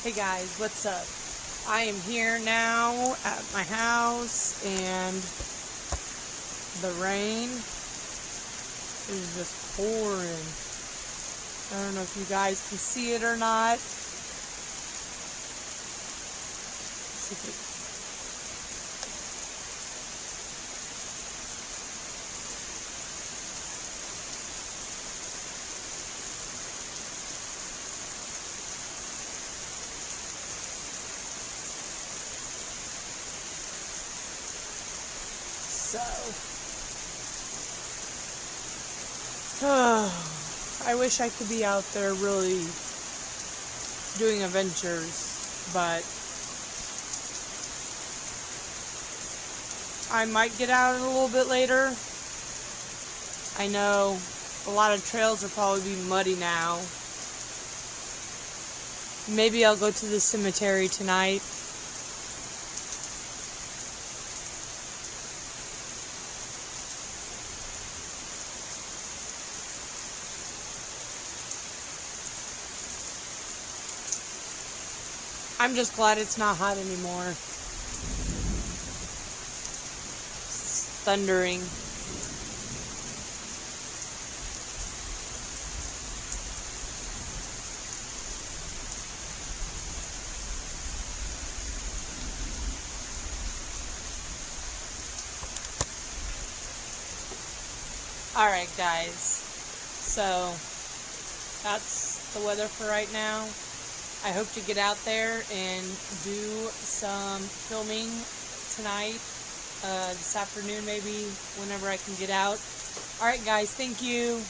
Hey guys, what's up? I am here now at my house and the rain is just pouring. I don't know if you guys can see it or not. Let's see if it- I wish I could be out there really doing adventures, but I might get out a little bit later. I know a lot of trails will probably be muddy now. Maybe I'll go to the cemetery tonight. I'm just glad it's not hot anymore. It's thundering. Alright guys, so that's the weather for right now. I hope to get out there and do some filming tonight, this afternoon maybe, whenever I can get out. Alright guys, thank you.